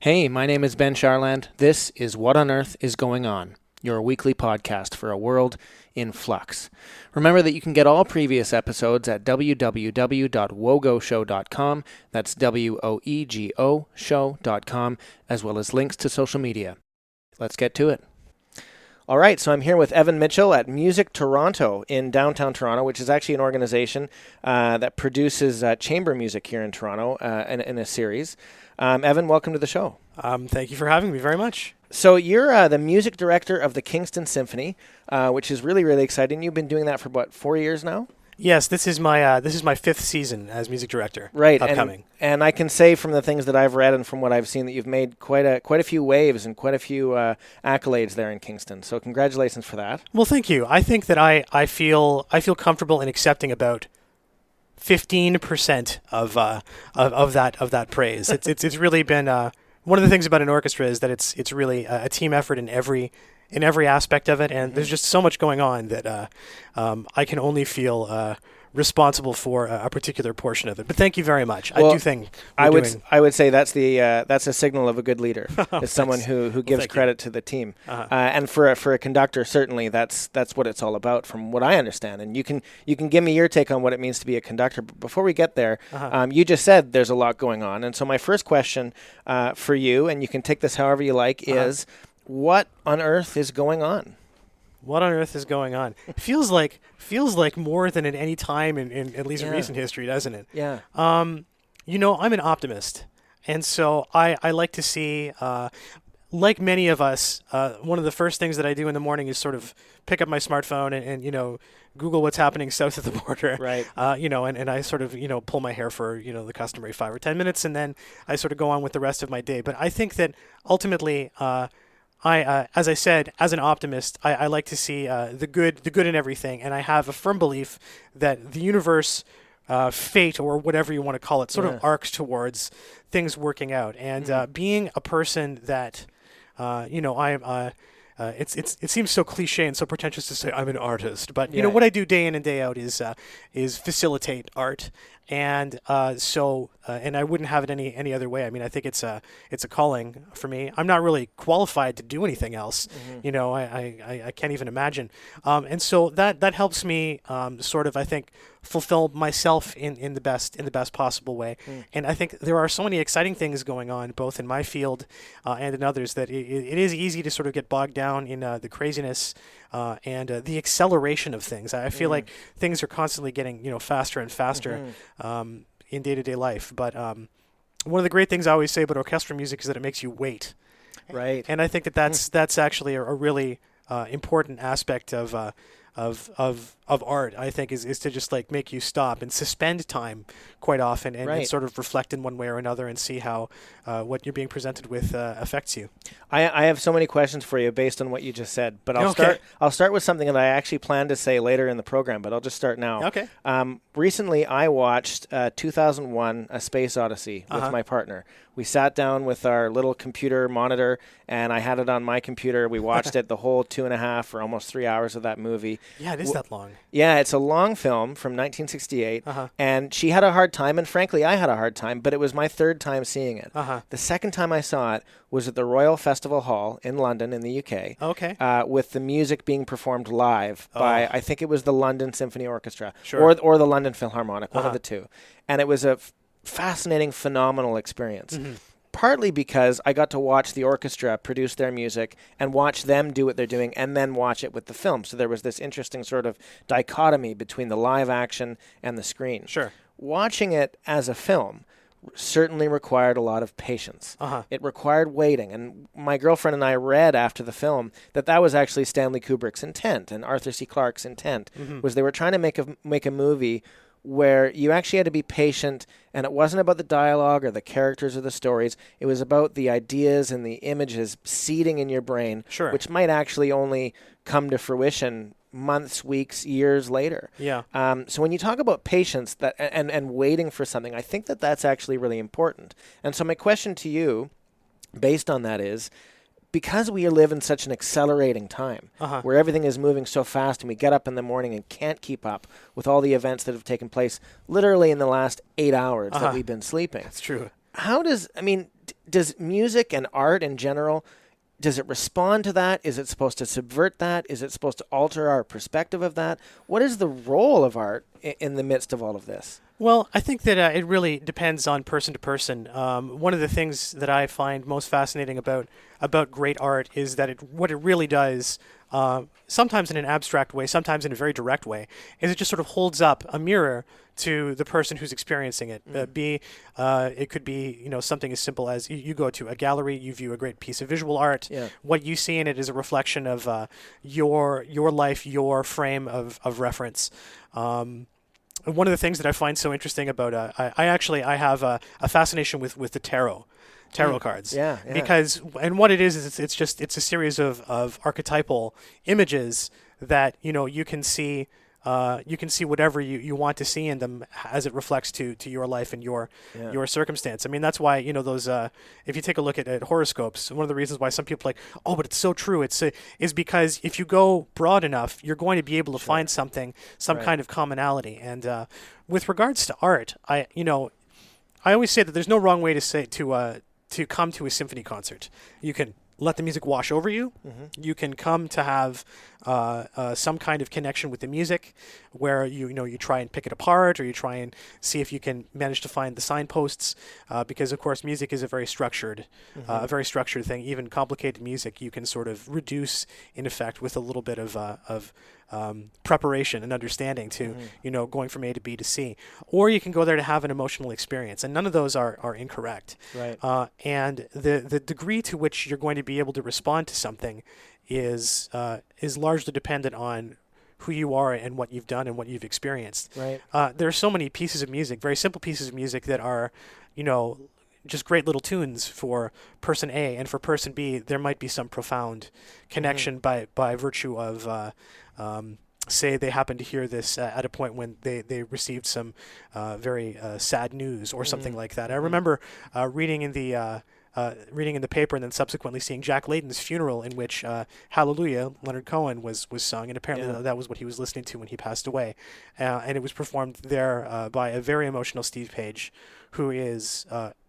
Hey, my name is Ben Charland. This is What on Earth is Going On, your weekly podcast for a world in flux. Remember that you can get all previous episodes at www.wogoshow.com. That's WOEGO show.com, as well as links to social media. Let's get to it. All right, so I'm here with Evan Mitchell at Music Toronto in downtown Toronto, which is actually an organization that produces chamber music here in Toronto in a series. Evan, welcome to the show. Thank you for having me very much. So you're the music director of the Kingston Symphony, which is really, really exciting. You've been doing that for, 4 years now? Yes, this is my fifth season as music director. Right, upcoming. And I can say from the things that I've read and from what I've seen that you've made quite a few waves and quite a few accolades there in Kingston. So congratulations for that. Well, thank you. I think that I feel comfortable in accepting about 15% of that praise. It's really been one of the things about an orchestra is that it's really a team effort in every aspect of it, and there's just so much going on that I can only feel responsible for a particular portion of it. But thank you very much. Well, I do think I would say that's a signal of a good leader. Is someone who gives credit to the team, and for a conductor, certainly that's what it's all about, from what I understand. And you can give me your take on what it means to be a conductor. But before we get there, you just said there's a lot going on, and so my first question for you, and you can take this however you like, is what on earth is going on? What on earth is going on? It feels like more than at any time in at least recent history, doesn't it? Yeah. I'm an optimist, and so I like to see, like many of us, one of the first things that I do in the morning is sort of pick up my smartphone and Google what's happening south of the border. Right. And I sort of pull my hair for the customary 5 or 10 minutes, and then I sort of go on with the rest of my day. But I think that ultimately, as I said, as an optimist, I like to see the good in everything, and I have a firm belief that the universe, fate, or whatever you want to call it, sort of arcs towards things working out. And being a person that, it seems so cliche and so pretentious to say I'm an artist, but what I do day in and day out is facilitate art. And and I wouldn't have it any other way. I mean, I think it's a calling for me. I'm not really qualified to do anything else. I can't even imagine. And so that helps me sort of, I think, fulfill myself in the best possible way. And I think there are so many exciting things going on, both in my field and in others, that it is easy to sort of get bogged down in the craziness and the acceleration of things. I feel like things are constantly getting faster and faster in day-to-day life. But one of the great things I always say about orchestral music is that it makes you wait. Right. And I think that's actually a really important aspect of art, I think, is to just like make you stop and suspend time quite often and sort of reflect in one way or another and see how what you're being presented with affects you. I have so many questions for you based on what you just said, but I'll start with something that I actually plan to say later in the program, but I'll just start now. Okay. Recently, I watched 2001: A Space Odyssey with my partner. We sat down with our little computer monitor, and I had it on my computer. We watched it the whole 2.5 or almost 3 hours of that movie. Yeah, it is that long. Yeah, it's a long film from 1968, and she had a hard time, and frankly, I had a hard time, but it was my third time seeing it. The second time I saw it was at the Royal Festival Hall in London in the UK. Okay. With the music being performed live by, I think it was the London Symphony Orchestra, Sure. or the London Philharmonic, one of the two. And it was a fascinating, phenomenal experience. Partly because I got to watch the orchestra produce their music and watch them do what they're doing and then watch it with the film. So there was this interesting sort of dichotomy between the live action and the screen. Sure. Watching it as a film certainly required a lot of patience. It required waiting. And my girlfriend and I read after the film that was actually Stanley Kubrick's intent and Arthur C. Clarke's intent, was they were trying to make a movie where you actually had to be patient, and it wasn't about the dialogue or the characters or the stories. It was about the ideas and the images seeding in your brain, which might actually only come to fruition months, weeks, years later. Yeah. So when you talk about patience and waiting for something, I think that's actually really important. And so my question to you, based on that, is, because we live in such an accelerating time where everything is moving so fast and we get up in the morning and can't keep up with all the events that have taken place literally in the last 8 hours that we've been sleeping. That's true. does music and art in general, does it respond to that? Is it supposed to subvert that? Is it supposed to alter our perspective of that? What is the role of art in the midst of all of this? Well, I think that it really depends on person to person. One of the things that I find most fascinating about great art is that what it really does, sometimes in an abstract way, sometimes in a very direct way, is it just sort of holds up a mirror to the person who's experiencing it. It could be something as simple as you go to a gallery, you view a great piece of visual art. Yeah. What you see in it is a reflection of your life, your frame of reference. One of the things that I find so interesting about I have a fascination with the tarot cards. Yeah. Because what it is it's a series of archetypal images that you can see. You can see whatever you want to see in them as it reflects to your life and your circumstance. I mean, that's why those. If you take a look at horoscopes, one of the reasons why some people are like, oh, but it's so true. Is because if you go broad enough, you're going to be able to find some kind of commonality. And with regards to art, I always say that there's no wrong way to come to a symphony concert. You can let the music wash over you. Mm-hmm. You can come to have some kind of connection with the music, where you try and pick it apart, or you try and see if you can manage to find the signposts, because of course music is a very structured thing. Even complicated music you can sort of reduce in effect with a little bit of preparation and understanding to going from A to B to C, or you can go there to have an emotional experience, and none of those are incorrect. Right. And the degree to which you're going to be able to respond to something is largely dependent on who you are and what you've done and what you've experienced. Right. There are so many pieces of music, very simple pieces of music, that are just great little tunes for person A, and for person B there might be some profound connection by virtue of say they happen to hear this at a point when they received some very sad news or something like that. I remember reading in the paper and then subsequently seeing Jack Layton's funeral, in which Hallelujah, Leonard Cohen, was sung, and apparently that was what he was listening to when he passed away. And it was performed there by a very emotional Steve Page, who is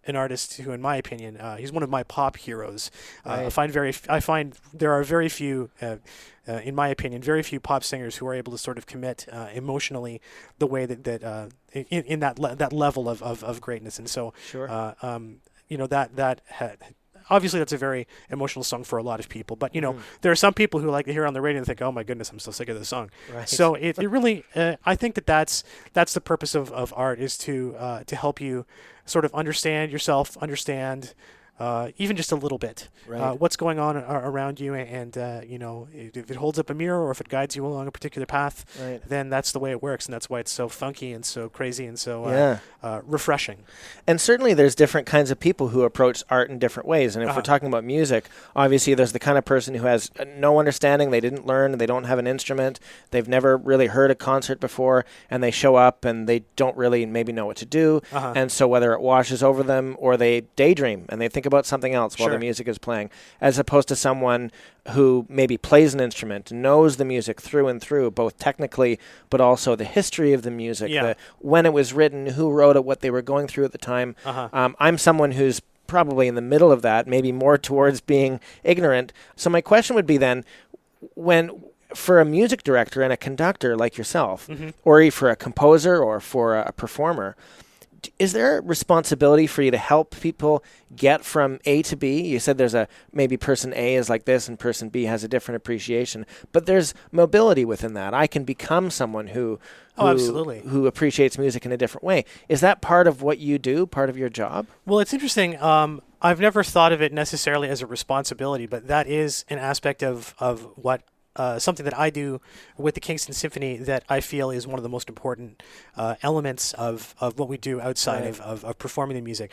an artist who, in my opinion, he's one of my pop heroes. Right. I find there are very few, in my opinion, very few pop singers who are able to sort of commit emotionally the way that in that level of greatness. And so, sure. Obviously that's a very emotional song for a lot of people, but there are some people who like to hear it on the radio and think, oh my goodness, I'm so sick of this song. Right. So it really, I think that's the purpose of art, is to help you sort of understand yourself, understand even just a little bit what's going on around you, and if it holds up a mirror or if it guides you along a particular path, then that's the way it works, and that's why it's so funky and so crazy and so refreshing. And certainly there's different kinds of people who approach art in different ways. And if we're talking about music, obviously there's the kind of person who has no understanding, they didn't learn, they don't have an instrument, they've never really heard a concert before, and they show up and they don't really maybe know what to do. And so whether it washes over them or they daydream and they think about something else while the music is playing, as opposed to someone who maybe plays an instrument, knows the music through and through, both technically but also the history of the music, when it was written, who wrote it, what they were going through at the time. I'm someone who's probably in the middle of that, maybe more towards being ignorant. So my question would be then, for a music director and a conductor like yourself, or for a composer or for a performer, is there a responsibility for you to help people get from A to B? You said there's maybe person A is like this and person B has a different appreciation, but there's mobility within that. I can become someone who absolutely, who appreciates music in a different way. Is that part of what you do, part of your job? Well, it's interesting. I've never thought of it necessarily as a responsibility, but that is an aspect of what something that I do with the Kingston Symphony that I feel is one of the most important elements of what we do outside of performing the music.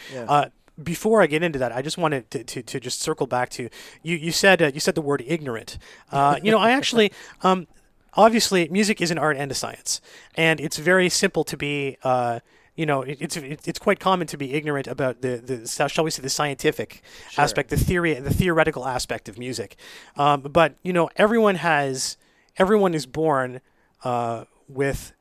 Before I get into that, I just wanted to just circle back to you said the word ignorant. I actually obviously music is an art and a science, and it's very simple to be it's quite common to be ignorant about the shall we say the scientific aspect, the theoretical aspect of music. But everyone is born with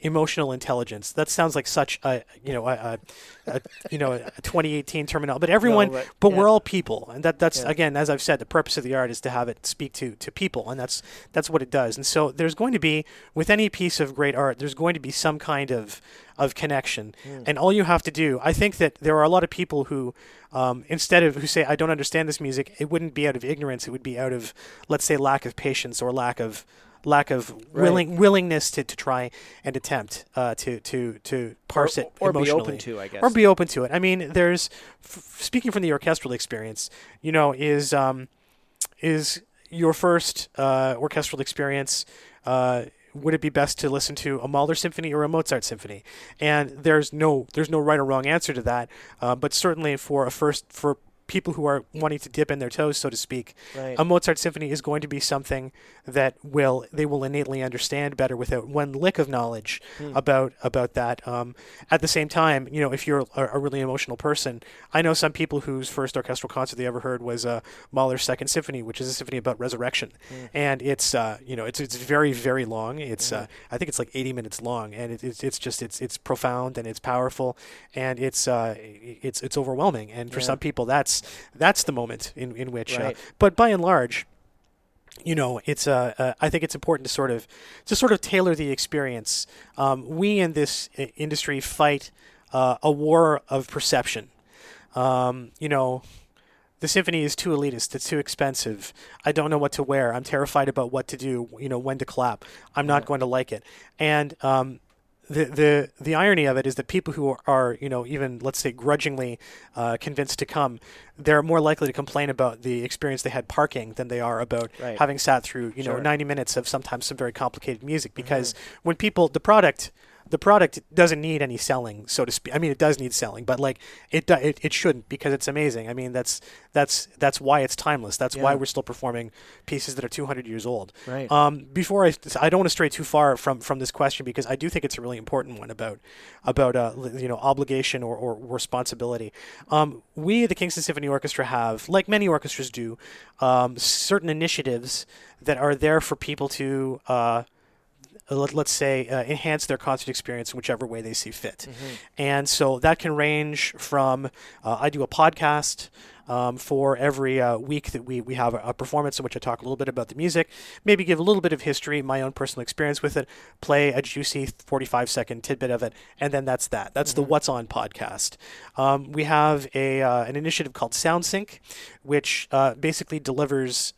emotional intelligence. That sounds like such a 2018 terminal. But everyone, we're all people, and that's again, as I've said, the purpose of the art is to have it speak to people, and that's what it does. And so there's going to be, with any piece of great art, there's going to be some kind of connection, and all you have to do. I think that there are a lot of people who, who say I don't understand this music, it wouldn't be out of ignorance. It would be out of, let's say, lack of patience or lack of willingness to try and attempt to parse it or emotionally. Be open to, I guess. Or be open to it. I mean, there's speaking from the orchestral experience, is your first orchestral experience, would it be best to listen to a Mahler symphony or a Mozart symphony? And there's no right or wrong answer to that, but certainly for people who are wanting to dip in their toes, so to speak, a Mozart symphony is going to be something that they will innately understand better without one lick of knowledge about that. At the same time, if you're a really emotional person, I know some people whose first orchestral concert they ever heard was Mahler's Second Symphony, which is a symphony about resurrection, and it's very, very long. It's I think it's like 80 minutes long, and it's profound and it's powerful and it's overwhelming. And for some people, that's the moment in which. But by and large, it's I think it's important to sort of tailor the experience. We in this industry fight a war of perception. The symphony is too elitist. It's too expensive. I don't know what to wear. I'm terrified about what to do. When to clap. I'm not going to like it. And the irony of it is that people who are even, let's say, grudgingly convinced to come, they're more likely to complain about the experience they had parking than they are about having sat through 90 minutes of sometimes some very complicated music, because when people the product doesn't need any selling, so to speak. I mean, it does need selling, but it shouldn't, because it's amazing. I mean, that's why it's timeless. That's why we're still performing pieces that are 200 years old. Right. Before I don't want to stray too far from this question, because I do think it's a really important one about obligation or responsibility. We at the Kingston Symphony Orchestra have, like many orchestras do, certain initiatives that are there for people to let's say, enhance their concert experience in whichever way they see fit. And so that can range from, I do a podcast for every week that we have a performance in which I talk a little bit about the music, maybe give a little bit of history, my own personal experience with it, play a juicy 45-second tidbit of it, and then that's that. That's the What's On podcast. We have an initiative called SoundSync, which basically delivers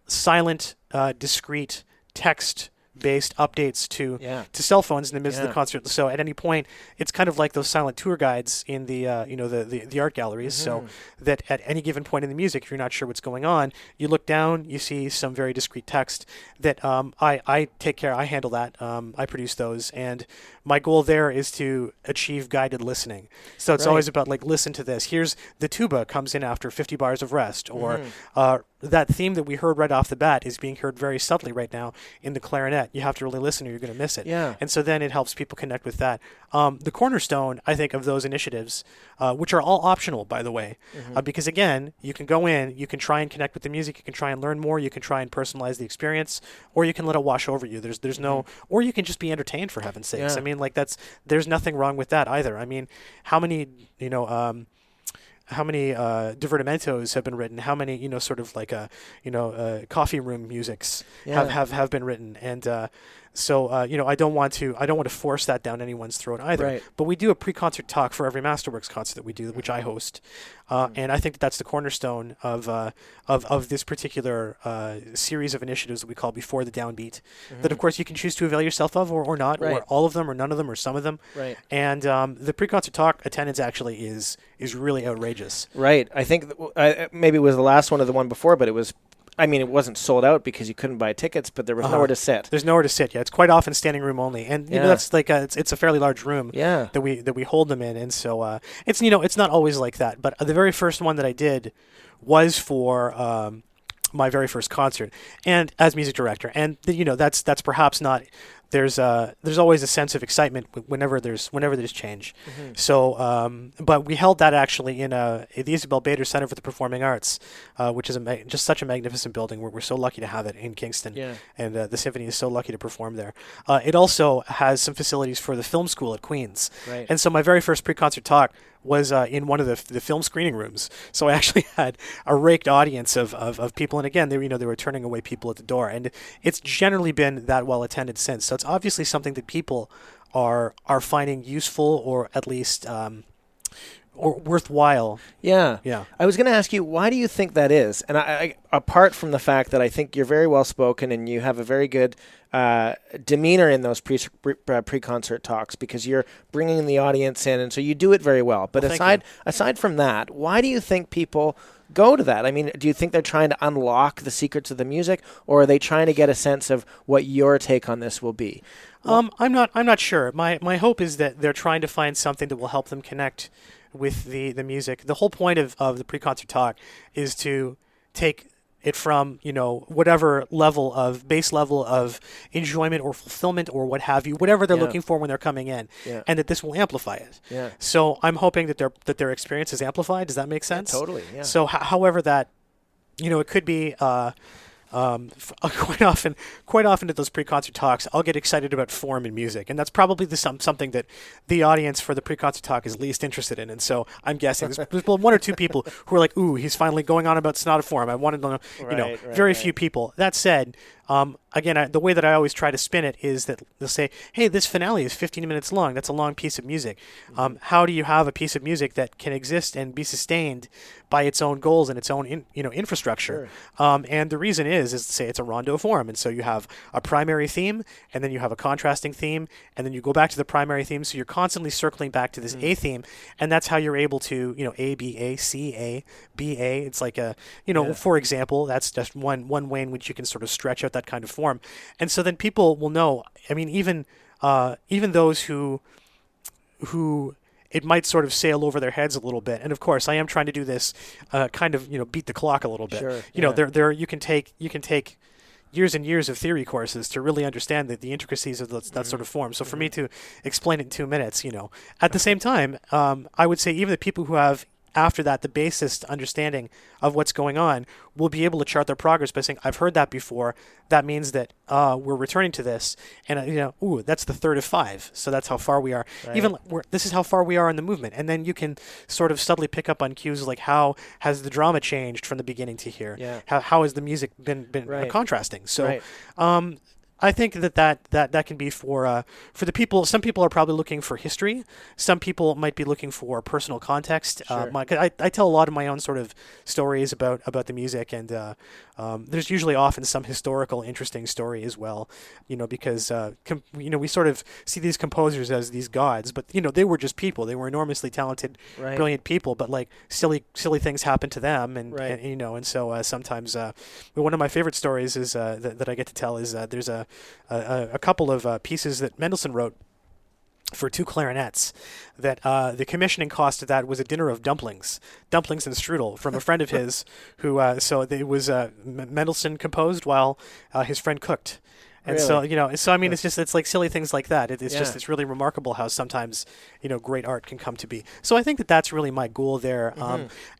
silent, discrete, text-based updates to cell phones in the midst of the concert. So at any point, it's kind of like those silent tour guides in the the art galleries. So that at any given point in the music, if you're not sure what's going on, you look down, you see some very discrete text that I take care. I handle that. I produce those, and my goal there is to achieve guided listening. So it's always about listen to this. Here's the tuba comes in after 50 bars of rest, or that theme that we heard right off the bat is being heard very subtly right now in the clarinet. You have to really listen or you're going to miss it. And so then it helps people connect with that. The cornerstone, I think, of those initiatives, which are all optional, by the way, because again, you can go in, you can try and connect with the music, you can try and learn more, you can try and personalize the experience, or you can let it wash over you. There's no, or you can just be entertained, for heaven's sakes. I mean, there's nothing wrong with that either. I mean, how many divertimentos have been written? How many, coffee room musics have been written? And so I don't want to force that down anyone's throat either. But we do a pre-concert talk for every Masterworks concert that we do, which I host, and I think that's the cornerstone of this particular series of initiatives that we call Before the Downbeat. That of course you can choose to avail yourself of, or not, or all of them, or none of them, or some of them. And the pre-concert talk attendance actually is really outrageous. I think maybe it was the last one or the one before, but it was. I mean, it wasn't sold out because you couldn't buy tickets, but there was nowhere to sit. There's nowhere to sit. Yeah, it's quite often standing room only, and that's it's a fairly large room that we hold them in, and so it's it's not always like that. But the very first one that I did was for my very first concert, and as music director, and that's perhaps not there's always a sense of excitement whenever there's change. So, but we held that actually in the Isabel Bader Center for the Performing Arts, which is just such a magnificent building. We're so lucky to have it in Kingston, and the symphony is so lucky to perform there. It also has some facilities for the film school at Queen's, and so my very first pre-concert talk was in one of the film screening rooms. So I actually had a raked audience of people, and again, they were turning away people at the door, and it's generally been that well attended since. So it's obviously something that people are finding useful, or at least or worthwhile. Yeah. I was going to ask you, why do you think that is? And I apart from the fact that I think you're very well spoken and you have a very good demeanor in those pre-concert talks, because you're bringing the audience in, and so you do it very well. But aside from that, why do you think people go to that? I mean, do you think they're trying to unlock the secrets of the music, or are they trying to get a sense of what your take on this will be? I'm not sure. My hope is that they're trying to find something that will help them connect with the music. The whole point of the pre-concert talk is to take it from, whatever base level of enjoyment or fulfillment or what have you, whatever they're looking for when they're coming in, and that this will amplify it. So I'm hoping that their experience is amplified. Does that make sense? Yeah, totally. Yeah. So however that, it could be, quite often at those pre-concert talks, I'll get excited about form in music, and that's probably something that the audience for the pre-concert talk is least interested in. And so I'm guessing there's one or two people who are like, "Ooh, he's finally going on about sonata form. I wanted to know." Very few people. That said, again, the way that I always try to spin it is that they'll say, "Hey, this finale is 15 minutes long. That's a long piece of music. How do you have a piece of music that can exist and be sustained by its own goals and its own infrastructure?" And the reason is to say it's a rondo form, and so you have a primary theme, and then you have a contrasting theme, and then you go back to the primary theme. So you're constantly circling back to this A theme, and that's how you're able to A B A C A B A. It's like for example, that's just one way in which you can sort of stretch out that kind of form. And so then people will know. I mean, even those who it might sort of sail over their heads a little bit. And of course, I am trying to do this kind of beat the clock a little bit. Sure, there you can take years and years of theory courses to really understand the intricacies of that sort of form. So for me to explain it in 2 minutes, at the same time, I would say even the people who have after that the basest understanding of what's going on will be able to chart their progress by saying, I've heard that before. That means that we're returning to this, and that's the third of 5. So that's how far we are. Right. This is how far we are in the movement, and then you can sort of subtly pick up on cues like how has the drama changed from the beginning to here. Yeah. How has the music been right. contrasting? So. Right. I think that can be for the people. Some people are probably looking for history. Some people might be looking for personal context. Sure. I tell a lot of my own sort of stories about the music, and there's usually often some historical, interesting story as well. Because we sort of see these composers as these gods, but they were just people. They were enormously talented, right. brilliant people, but like silly things happen to them, and right. and so sometimes one of my favorite stories is that I get to tell is there's a couple of pieces that Mendelssohn wrote for 2 clarinets that the commissioning cost of that was a dinner of dumplings and strudel from a friend of his who so it was Mendelssohn composed while his friend cooked. And really? so I mean, it's like silly things like that. It's really remarkable how sometimes, great art can come to be. So I think that's really my goal there.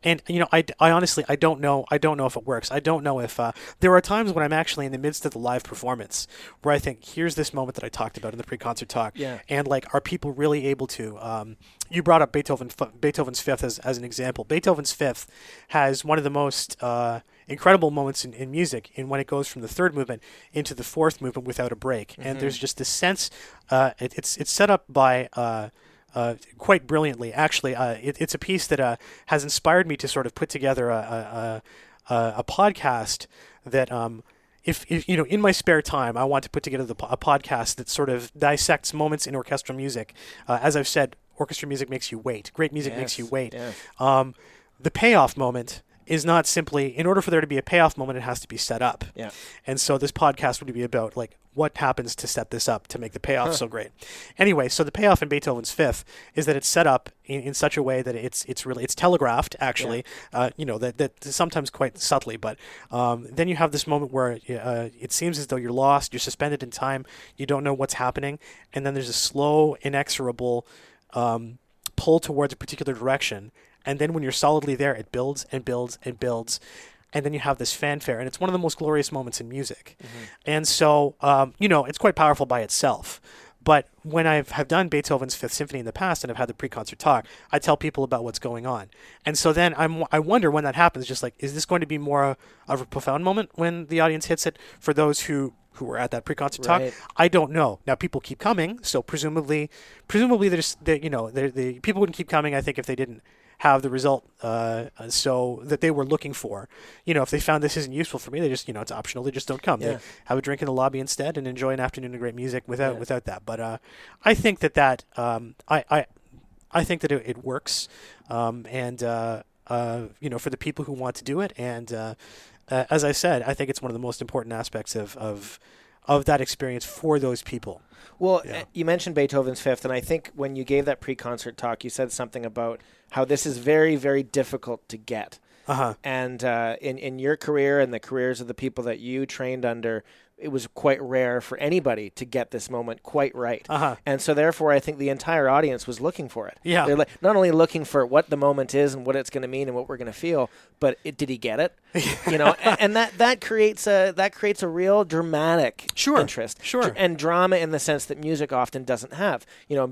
And I honestly, I don't know if it works. I don't know if there are times when I'm actually in the midst of the live performance where I think, here's this moment that I talked about in the pre-concert talk. Yeah. And like, are people really able to, you brought up Beethoven's Fifth as an example. Beethoven's Fifth has one of the most incredible moments in music, in when it goes from the third movement into the fourth movement without a break. And there's just this sense, it's set up by quite brilliantly. Actually, it's a piece that has inspired me to sort of put together a podcast that if in my spare time I want to put together a podcast that sort of dissects moments in orchestral music. As I've said, orchestra music makes you wait. Great music makes you wait. Yes. The payoff moment is not simply, in order for there to be a payoff moment, it has to be set up. Yeah. And so this podcast would be about, like, what happens to set this up to make the payoff so great. Anyway, so the payoff in Beethoven's Fifth is that it's set up in such a way that it's telegraphed, actually, that sometimes quite subtly, but then you have this moment where it seems as though you're lost, you're suspended in time, you don't know what's happening, and then there's a slow, inexorable pull towards a particular direction, and then when you're solidly there, it builds and builds and builds. And then you have this fanfare, and it's one of the most glorious moments in music. Mm-hmm. And so, it's quite powerful by itself. But when I have done Beethoven's Fifth Symphony in the past and I've had the pre-concert talk, I tell people about what's going on. And so then I wonder when that happens, just like, is this going to be more of a profound moment when the audience hits it for those who were at that pre-concert talk? I don't know. Now, people keep coming, so presumably there's, the people wouldn't keep coming, I think, if they didn't have the result so that they were looking for. If they found this isn't useful for me, they just, it's optional. They just don't come. Yeah. They have a drink in the lobby instead and enjoy an afternoon of great music without that. But I think that I think that it works. And for the people who want to do it. And as I said, I think it's one of the most important aspects of that experience for those people. Well, you mentioned Beethoven's Fifth, and I think when you gave that pre-concert talk, you said something about how this is very, very difficult to get. Uh-huh. And in your career and the careers of the people that you trained under, it was quite rare for anybody to get this moment quite right. Uh-huh. And so therefore, I think the entire audience was looking for it. Yeah. They're not only looking for what the moment is and what it's going to mean and what we're going to feel, but did he get it? And that creates a real dramatic interest. Sure. And drama in the sense that music often doesn't have.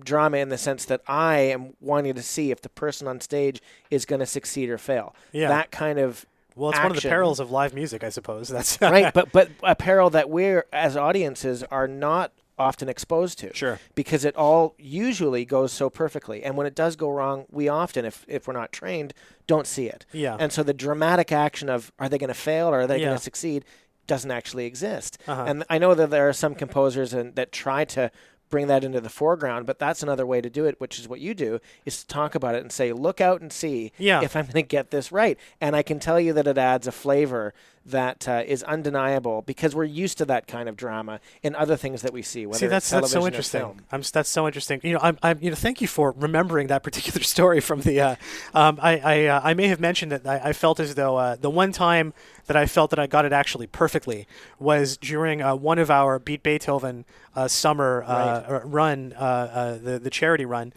Drama in the sense that I am wanting to see if the person on stage is going to succeed or fail. Yeah. That kind of Well, it's one of the perils of live music, I suppose. That's right, but a peril that we're, as audiences, are not often exposed to. Sure. Because it all usually goes so perfectly. And when it does go wrong, we often, if we're not trained, don't see it. Yeah. And so the dramatic action of, are they going to fail or are they going to succeed, doesn't actually exist. Uh-huh. And I know that there are some composers that try to bring that into the foreground, but that's another way to do it, which is what you do, is to talk about it and say, look out and see if I'm going to get this right. And I can tell you that it adds a flavor that is undeniable because we're used to that kind of drama in other things that we see, whether it's television so interesting. or film. That's so interesting. Thank you for remembering that particular story from the. I may have mentioned that I felt as though the one time that I felt that I got it actually perfectly was during one of our Beat Beethoven summer run, the charity run,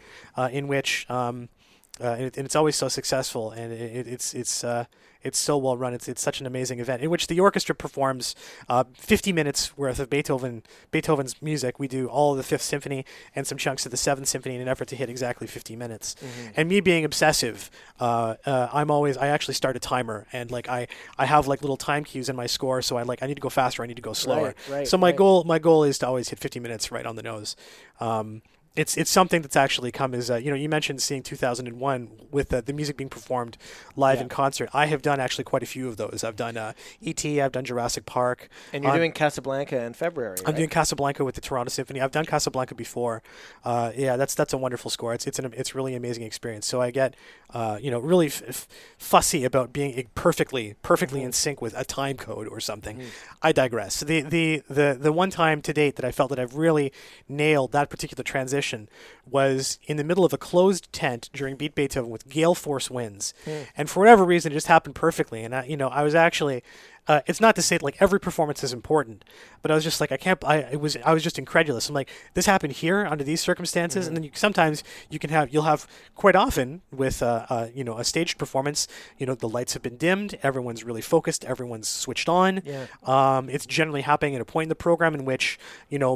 in which and it's always so successful, and it's so well run. It's such an amazing event in which the orchestra performs 50 minutes worth of Beethoven's music. We do all of the Fifth Symphony and some chunks of the Seventh Symphony in an effort to hit exactly 50 minutes. Mm-hmm. And me being obsessive, I actually start a timer, and I have little time cues in my score. So I need to go faster, I need to go slower. So my goal is to always hit 50 minutes right on the nose. It's something that's actually come as, you mentioned seeing 2001 with the music being performed live in concert. I have done actually quite a few of those. I've done E.T., I've done Jurassic Park. And you're doing Casablanca in February, right? I'm doing Casablanca with the Toronto Symphony. I've done Casablanca before. That's a wonderful score. It's really amazing experience. So I get, really fussy about being perfectly in sync with a time code or something. Mm. I digress. The one time to date that I felt that I've really nailed that particular transition was in the middle of a closed tent during Beat Beethoven with gale force winds. And for whatever reason, it just happened perfectly. And I was actually, it's not to say that every performance is important, but I was just I was just incredulous. I'm like, this happened here under these circumstances. Mm-hmm. And then sometimes you'll have quite often with, a staged performance, the lights have been dimmed, everyone's really focused, everyone's switched on. Yeah. It's generally happening at a point in the program in which,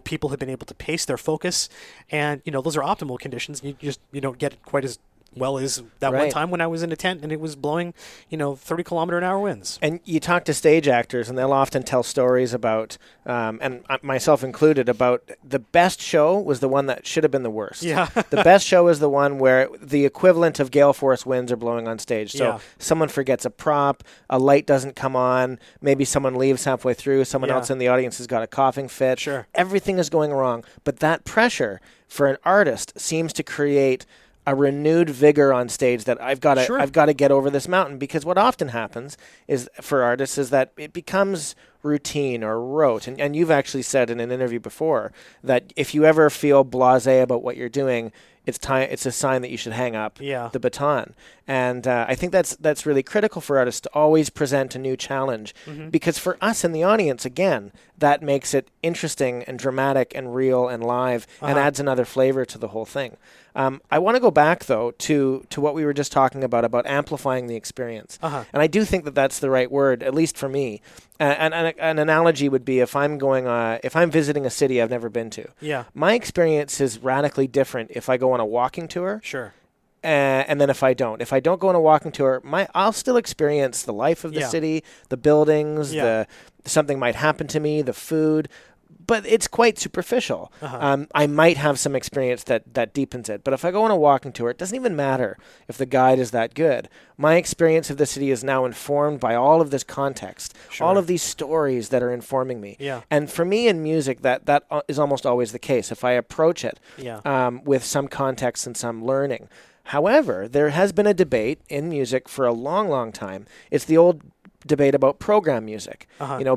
people have been able to pace their focus, and, those are optimal conditions. You don't get it quite as well as that one time when I was in a tent and it was blowing, 30-kilometer-an-hour winds. And you talk to stage actors, and they'll often tell stories about, and myself included, about the best show was the one that should have been the worst. Yeah. The best show is the one where the equivalent of gale force winds are blowing on stage. So someone forgets a prop, a light doesn't come on, maybe someone leaves halfway through, someone else in the audience has got a coughing fit. Sure. Everything is going wrong. But that pressure for an artist seems to create a renewed vigor on stage that I've got to get over this mountain, because what often happens is for artists is that it becomes routine or rote. And you've actually said in an interview before that if you ever feel blasé about what you're doing, it's a sign that you should hang up the baton. And I think that's really critical for artists to always present a new challenge, because for us in the audience, again, that makes it interesting and dramatic and real and live and adds another flavor to the whole thing. I want to go back, though, to what we were just talking about amplifying the experience. And I do think that that's the right word, at least for me. An analogy would be if I'm visiting a city I've never been to. Yeah. My experience is radically different if I go on a walking tour. Sure. And then if I don't go on a walking tour, I'll still experience the life of the city, the buildings, something might happen to me, the food, but it's quite superficial. I might have some experience that deepens it, but if I go on a walking tour, it doesn't even matter if the guide is that good. My experience of the city is now informed by all of this context, all of these stories that are informing me. And for me in music, that is almost always the case. If I approach it with some context and some learning. However, there has been a debate in music for a long, long time. It's the old debate about program music.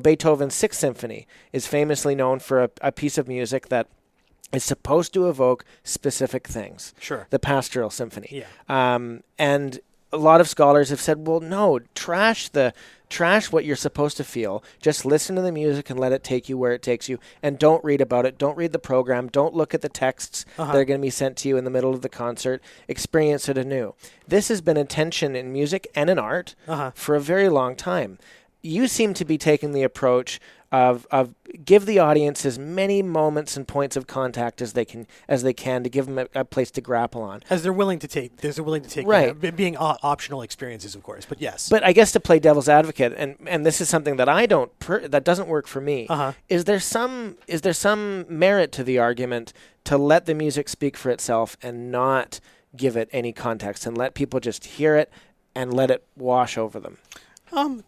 Beethoven's Sixth Symphony is famously known for a piece of music that is supposed to evoke specific things. Sure. The Pastoral Symphony. And a lot of scholars have said, well, no, trash what you're supposed to feel. Just listen to the music and let it take you where it takes you. And don't read about it. Don't read the program. Don't look at the texts that are going to be sent to you in the middle of the concert. Experience it anew. This has been a tension in music and in art for a very long time. You seem to be taking the approach of give the audience as many moments and points of contact as they can to give them a place to grapple on. As they're willing to take, right. Being optional experiences, of course, but yes. But I guess to play devil's advocate, and this is something that that doesn't work for me. Is there some merit to the argument to let the music speak for itself and not give it any context and let people just hear it and let it wash over them? I'm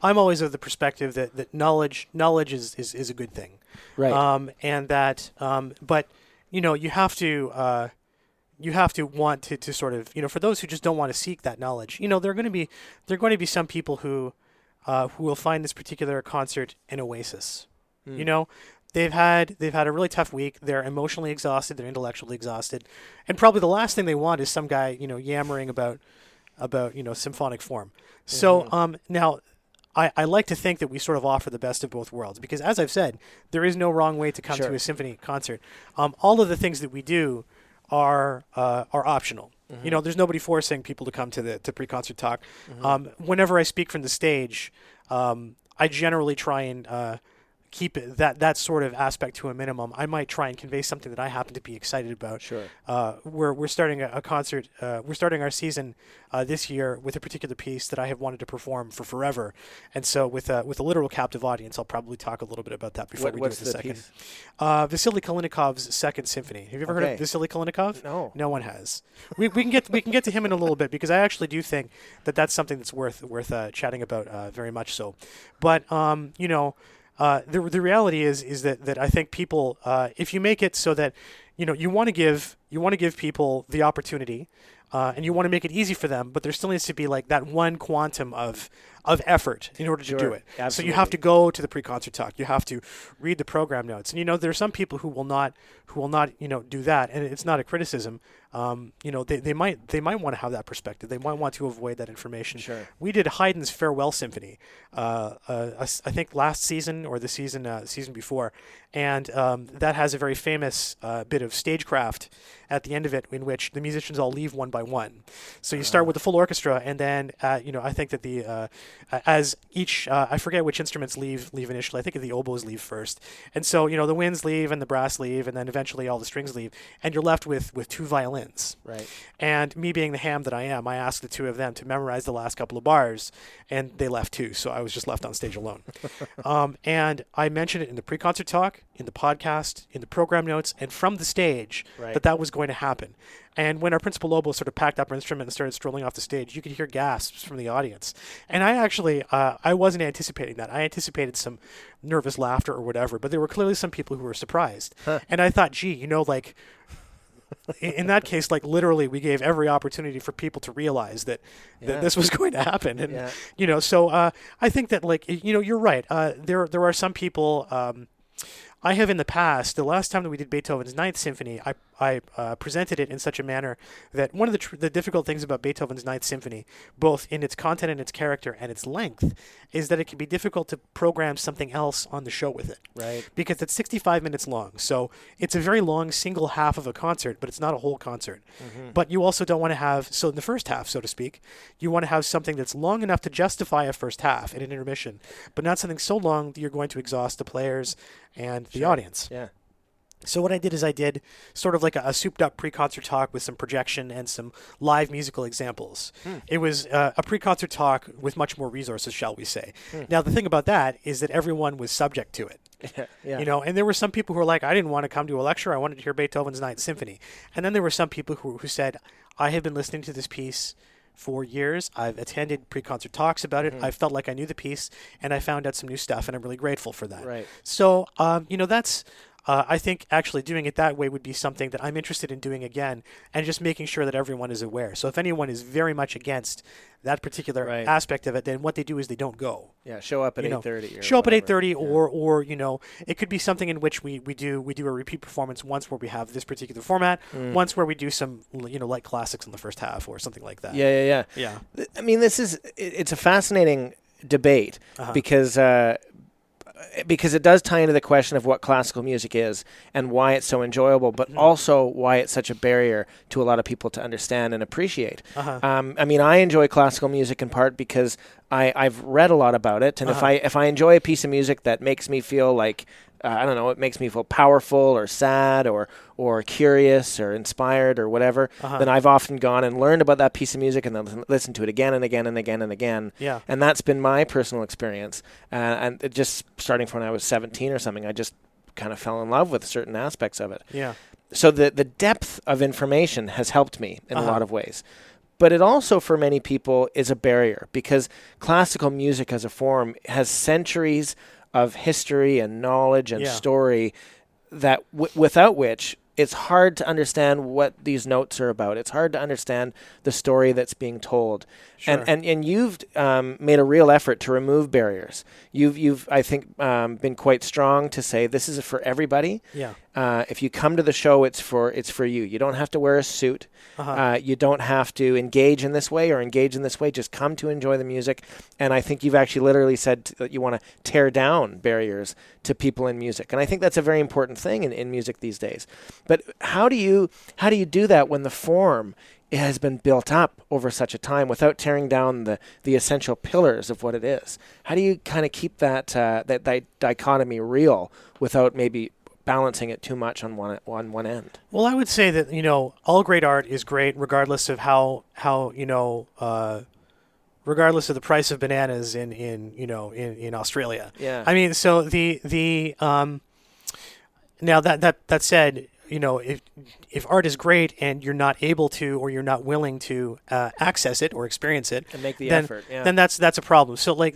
always of the perspective that knowledge is a good thing, right? And that, but you have to want to sort of, for those who just don't want to seek that knowledge, there are going to be some people who will find this particular concert an oasis. They've had a really tough week. They're emotionally exhausted. They're intellectually exhausted, and probably the last thing they want is some guy yammering about symphonic form. So now I like to think that we sort of offer the best of both worlds, because as I've said, there is no wrong way to come to a symphony concert. All of the things that we do are optional. There's nobody forcing people to come to pre-concert talk. Whenever I speak from the stage, I generally try and keep that sort of aspect to a minimum. I might try and convey something that I happen to be excited about. Sure. We're starting a concert. We're starting our season this year with a particular piece that I have wanted to perform for forever, and so with a literal captive audience, I'll probably talk a little bit about that before we do it in a second. Piece? Vasily Kalinikov's Second Symphony. Have you ever heard of Vasily Kalinikov? No. No one has. We can get to him in a little bit, because I actually do think that's something that's worth chatting about very much so. But the reality is that I think people, if you make it so that you want to give people the opportunity, and you want to make it easy for them, but there still needs to be like that one quantum of effort in order to do it. Absolutely. So you have to go to the pre-concert talk. You have to read the program notes, and there are some people who will not do that, and it's not a criticism. They might want to have that perspective. They might want to avoid that information. Sure. We did Haydn's Farewell Symphony, I think last season or the season before, and that has a very famous bit of stagecraft at the end of it, in which the musicians all leave one by one. So you start with the full orchestra, and then I think that the as each I forget which instruments leave initially. I think the oboes leave first, and so the winds leave and the brass leave, and then eventually all the strings leave, and you're left with two violins. Right. And me being the ham that I am, I asked the two of them to memorize the last couple of bars, and they left too, so I was just left on stage alone. And I mentioned it in the pre-concert talk, in the podcast, in the program notes, and from the stage that was going to happen. And when our principal oboe sort of packed up her instrument and started strolling off the stage, you could hear gasps from the audience. And I actually, I wasn't anticipating that. I anticipated some nervous laughter or whatever, but there were clearly some people who were surprised. And I thought, gee, in that case, like literally, we gave every opportunity for people to realize that this was going to happen, and so I think that you're right. There are some people. I have in the past, the last time that we did Beethoven's Ninth Symphony, I presented it in such a manner that one of the difficult things about Beethoven's Ninth Symphony, both in its content and its character and its length, is that it can be difficult to program something else on the show with it. Right. Because it's 65 minutes long. So it's a very long single half of a concert, but it's not a whole concert. Mm-hmm. But you also don't want to have, so in the first half, so to speak, you want to have something that's long enough to justify a first half in an intermission, but not something so long that you're going to exhaust the players and the audience. Yeah. So what I did is I did sort of like a souped-up pre-concert talk with some projection and some live musical examples. It was a pre-concert talk with much more resources, shall we say. Now, the thing about that is that everyone was subject to it. Yeah. And there were some people who were like, I didn't want to come to a lecture. I wanted to hear Beethoven's Ninth Symphony. And then there were some people who said, I have been listening to this piece for years. I've attended pre-concert talks about it. I felt like I knew the piece, and I found out some new stuff, and I'm really grateful for that. Right. So, that's... I think actually doing it that way would be something that I'm interested in doing again, and just making sure that everyone is aware. So if anyone is very much against that particular aspect of it, then what they do is they don't go. Yeah, show up at 8:30. Show up at 8:30, or it could be something in which we do a repeat performance once where we have this particular format, once where we do some light classics in the first half or something like that. Yeah. I mean, it's a fascinating debate because it does tie into the question of what classical music is and why it's so enjoyable, but also why it's such a barrier to a lot of people to understand and appreciate. I mean, I enjoy classical music in part because I've read a lot about it, and if I enjoy a piece of music that makes me feel like, I don't know, it makes me feel powerful or sad or curious or inspired or whatever, then I've often gone and learned about that piece of music and then listened to it again and again and again and again. Yeah. And that's been my personal experience. And it just starting from when I was 17 or something, I just kind of fell in love with certain aspects of it. Yeah. So the depth of information has helped me in a lot of ways. But it also, for many people, is a barrier because classical music as a form has centuries of history and knowledge and story that without which it's hard to understand what these notes are about. It's hard to understand the story that's being told. Sure. And you've made a real effort to remove barriers. You've I think been quite strong to say this is for everybody. Yeah. If you come to the show, it's for you. You don't have to wear a suit. You don't have to engage in this way or engage in this way. Just come to enjoy the music. And I think you've actually literally said that you want to tear down barriers to people in music. And I think that's a very important thing in music these days. But how do you do that when the form has been built up over such a time without tearing down the essential pillars of what it is? How do you kind of keep that dichotomy real without maybe balancing it too much on one end? Well, I would say that all great art is great regardless of how regardless of the price of bananas in Australia. Yeah. I mean, so the now that said, if art is great and you're not able to or you're not willing to access it or experience it and make the then, effort, then that's a problem. So I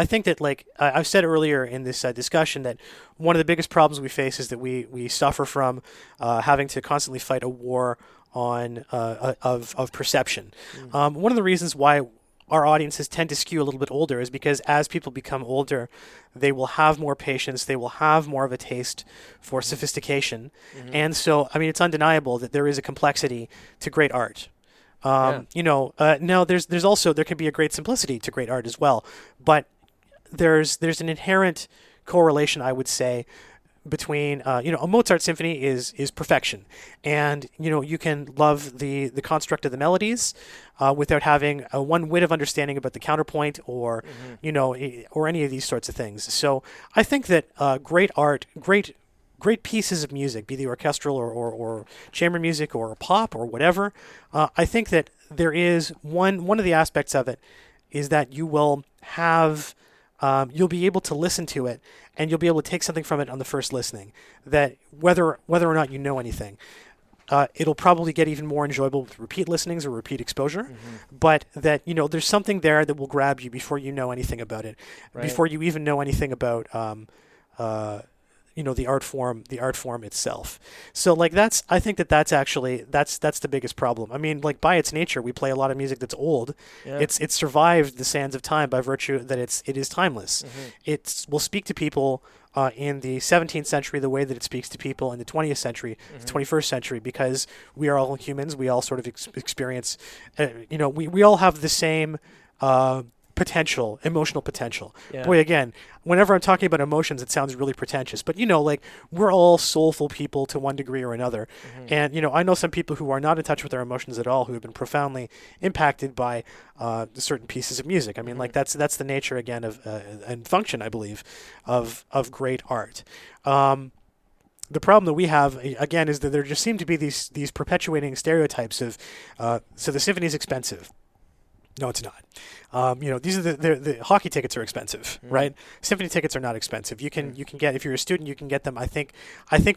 think that I've said earlier in this discussion that one of the biggest problems we face is that we suffer from having to constantly fight a war on of perception. One of the reasons why our audiences tend to skew a little bit older is because as people become older, they will have more patience, they will have more of a taste for sophistication. And so, I mean, it's undeniable that there is a complexity to great art. Now there's also, there can be a great simplicity to great art as well, but there's an inherent correlation, I would say, between a Mozart symphony is perfection, and you can love the construct of the melodies without having one whit of understanding about the counterpoint or or any of these sorts of things. So I think that great art, great pieces of music, be they orchestral or chamber music or pop or whatever, I think that there is one of the aspects of it is that you will have you'll be able to listen to it and you'll be able to take something from it on the first listening, that whether or not you know anything, it'll probably get even more enjoyable with repeat listenings or repeat exposure, but that there's something there that will grab you before you know anything about it, before you even know anything about the art form itself. So like I think that's actually that's the biggest problem. I mean, like by its nature, we play a lot of music that's old. Yeah. It's survived the sands of time by virtue that it is timeless. It will speak to people in the 17th century the way that it speaks to people in the 20th century, 21st century, because we are all humans. We all sort of experience, we all have the same emotional potential. Yeah. Boy, again, whenever I'm talking about emotions, it sounds really pretentious, but like we're all soulful people to one degree or another. And, I know some people who are not in touch with their emotions at all, who have been profoundly impacted by certain pieces of music. I mean, like that's the nature again of and function, I believe, of great art. The problem that we have, again, is that there just seem to be these perpetuating stereotypes of, so the symphony is expensive. No, it's not. These are the hockey tickets are expensive, right? Symphony tickets are not expensive. You can get, if you're a student, you can get them. I think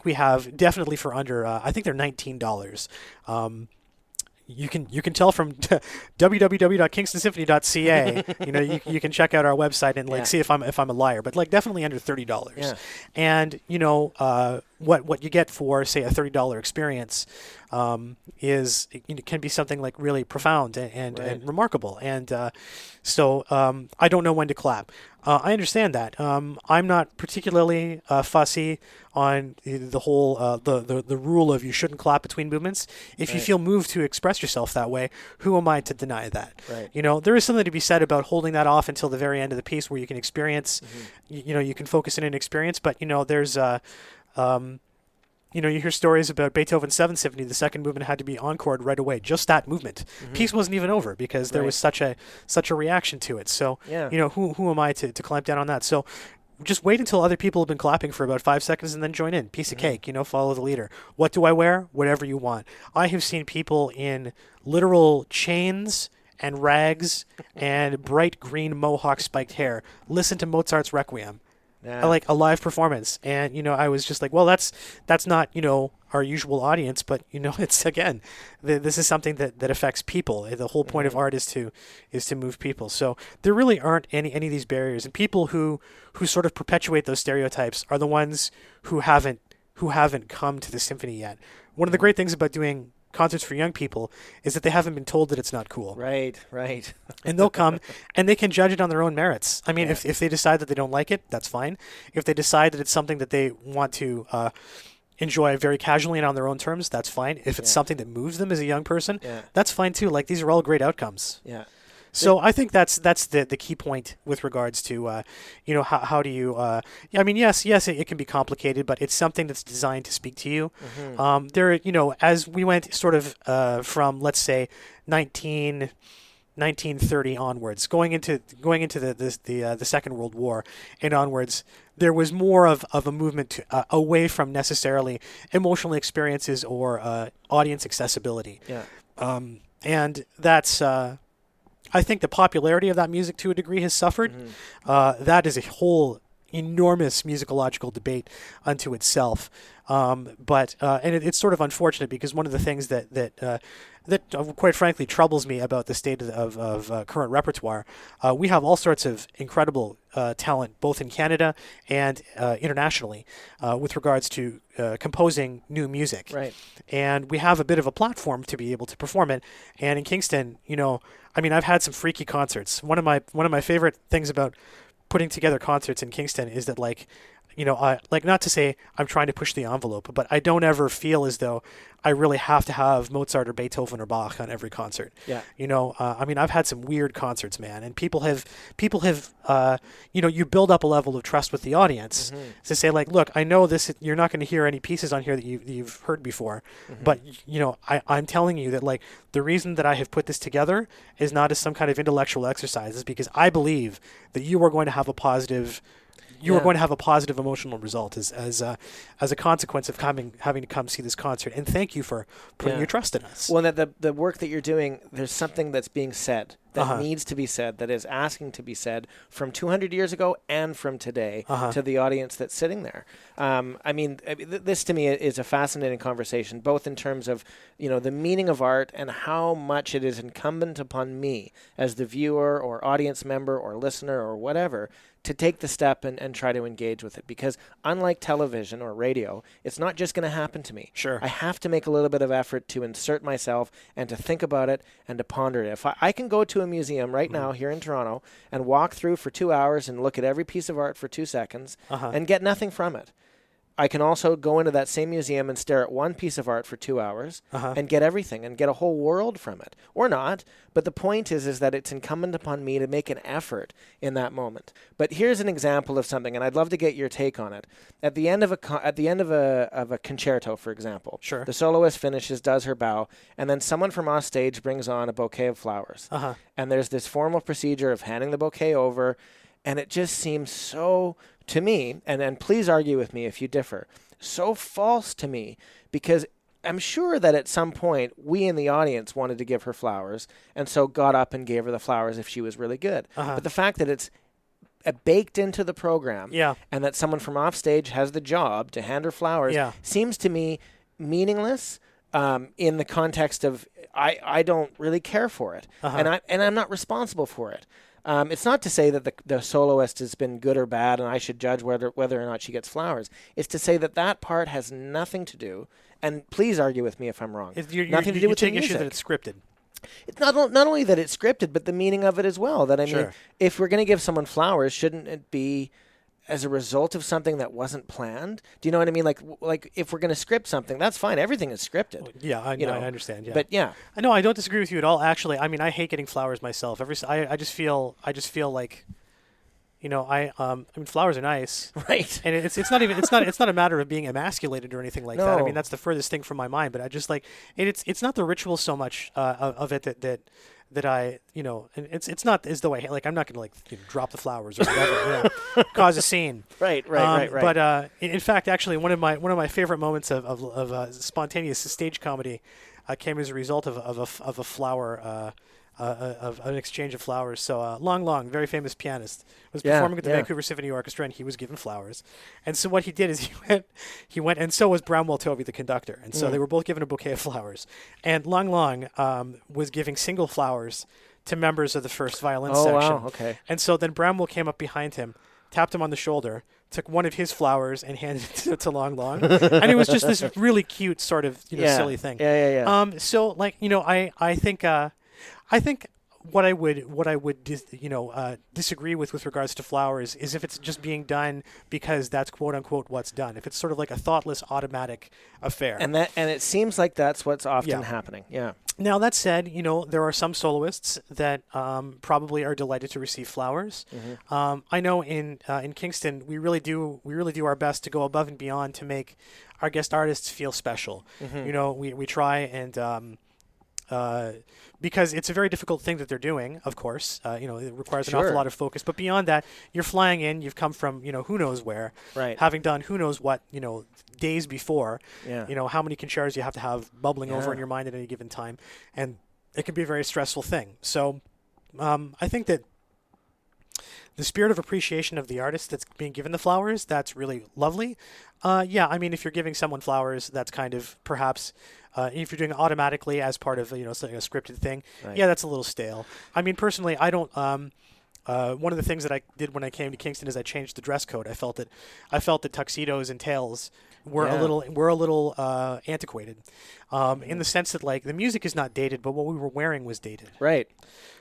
we have definitely for under. I think they're $19. You can tell from www.kingstonsymphony.ca. You can check out our website and see if I'm a liar, but like definitely under $30. Yeah. And what you get for say a $30 experience is can be something like really profound and remarkable. And so I don't know when to clap. I understand that. I'm not particularly fussy on the whole the rule of you shouldn't clap between movements. If you feel moved to express yourself that way, who am I to deny that? Right. There is something to be said about holding that off until the very end of the piece where you can experience, you can focus in an experience. But there's you hear stories about Beethoven's 7th Symphony. The second movement had to be encored right away. Just that movement. Piece wasn't even over because there was such a reaction to it. So, who am I to clamp down on that? So, just wait until other people have been clapping for about 5 seconds and then join in. Piece of cake. Follow the leader. What do I wear? Whatever you want. I have seen people in literal chains and rags and bright green mohawk spiked hair listen to Mozart's Requiem. Yeah. Like a live performance, and I was just like, well, that's not our usual audience, but it's again, this is something that affects people. The whole point of art is to move people. So there really aren't any of these barriers, and people who sort of perpetuate those stereotypes are the ones who haven't come to the symphony yet. One of the great things about doing concerts for young people is that they haven't been told that it's not cool. Right. And they'll come and they can judge it on their own merits. I mean, if they decide that they don't like it, that's fine. If they decide that it's something that they want to enjoy very casually and on their own terms, that's fine. If it's something that moves them as a young person, that's fine too. Like, these are all great outcomes. Yeah. So I think that's the key point with regards to how do you I mean, yes it can be complicated, but it's something that's designed to speak to you. There as we went sort of from, let's say, 1930 onwards, going into the Second World War and onwards, there was more of a movement away from necessarily emotional experiences or audience accessibility. Yeah. And that's I think the popularity of that music to a degree has suffered. That is a whole enormous musicological debate unto itself. But it's sort of unfortunate, because one of the things that quite frankly troubles me about the state of current repertoire, we have all sorts of incredible talent, both in Canada and internationally, with regards to composing new music. Right. And we have a bit of a platform to be able to perform it. And in Kingston, I mean, I've had some freaky concerts. One of my favorite things about putting together concerts in Kingston is that, like, not to say I'm trying to push the envelope, but I don't ever feel as though I really have to have Mozart or Beethoven or Bach on every concert. Yeah. I mean, I've had some weird concerts, man, and people have, you build up a level of trust with the audience to say, like, look, I know this, you're not going to hear any pieces on here that you've heard before, but I'm telling you that, like, the reason that I have put this together is not as some kind of intellectual exercise, is because I believe that you are going to have a positive. You are going to have a positive emotional result as a consequence of having to come see this concert. And thank you for putting your trust in us. Well, that the work that you're doing, there's something that's being said that needs to be said, that is asking to be said from 200 years ago and from today to the audience that's sitting there. I mean, this to me is a fascinating conversation, both in terms of, the meaning of art and how much it is incumbent upon me as the viewer or audience member or listener or whatever to take the step and try to engage with it. Because unlike television or radio, it's not just going to happen to me. Sure. I have to make a little bit of effort to insert myself and to think about it and to ponder it. If I can go to a museum right now here in Toronto and walk through for 2 hours and look at every piece of art for 2 seconds and get nothing from it, I can also go into that same museum and stare at one piece of art for 2 hours and get everything and get a whole world from it. Or not. But the point is that it's incumbent upon me to make an effort in that moment. But here's an example of something, and I'd love to get your take on it. At the end of a concerto, for example, sure, the soloist finishes, does her bow, and then someone from off stage brings on a bouquet of flowers. And there's this formal procedure of handing the bouquet over, and it just seems so, to me, and please argue with me if you differ, so false to me, because I'm sure that at some point we in the audience wanted to give her flowers and so got up and gave her the flowers if she was really good. But the fact that it's baked into the program and that someone from off stage has the job to hand her flowers seems to me meaningless in the context of I don't really care for it and I'm not responsible for it. It's not to say that the soloist has been good or bad and I should judge whether or not she gets flowers. It's to say that part has nothing to do, and please argue with me if I'm wrong, nothing to do with the music. Issue that it's scripted. It's not only that it's scripted, but the meaning of it as well. That I mean, if we're going to give someone flowers, shouldn't it be as a result of something that wasn't planned? Do you know what I mean? Like if we're going to script something, that's fine. Everything is scripted. Yeah, I understand. Yeah, but yeah, I I don't disagree with you at all. Actually, I mean, I hate getting flowers myself. I just feel like, I mean, flowers are nice, right? And it's not a matter of being emasculated or anything like that. I mean, that's the furthest thing from my mind. But I just like it's not the ritual so much of it that I, and it's not as though I'm not going to drop the flowers or whatever, cause a scene. Right. But in fact, actually, one of my favorite moments of spontaneous stage comedy came as a result of a flower. Of an exchange of flowers. So Long, very famous pianist, was performing with the Vancouver Symphony Orchestra, and he was given flowers. And so what he did is he went, and so was Bramwell Tovey, the conductor. And so they were both given a bouquet of flowers. And Long was giving single flowers to members of the first violin section. Wow, okay. And so then Bramwell came up behind him, tapped him on the shoulder, took one of his flowers and handed it to Long. And it was just this really cute sort of silly thing. Yeah. So I think what I would disagree with regards to flowers is if it's just being done because that's quote unquote what's done. If it's sort of like a thoughtless, automatic affair. And it seems like that's what's often happening. Yeah. Now that said, there are some soloists that probably are delighted to receive flowers. I know in Kingston we really do our best to go above and beyond to make our guest artists feel special. We try and. Because it's a very difficult thing that they're doing, of course. It requires an awful lot of focus. But beyond that, you're flying in. You've come from, who knows where. Right. Having done who knows what, days before. Yeah. How many concertos you have to have bubbling over in your mind at any given time. And it can be a very stressful thing. So I think that the spirit of appreciation of the artist that's being given the flowers, that's really lovely. I mean, if you're giving someone flowers, that's kind of perhaps... if you're doing it automatically as part of, something, a scripted thing, that's a little stale. I mean, personally, I don't. One of the things that I did when I came to Kingston is I changed the dress code. I felt that tuxedos and tails were a little antiquated, in the sense that the music is not dated, but what we were wearing was dated. Right.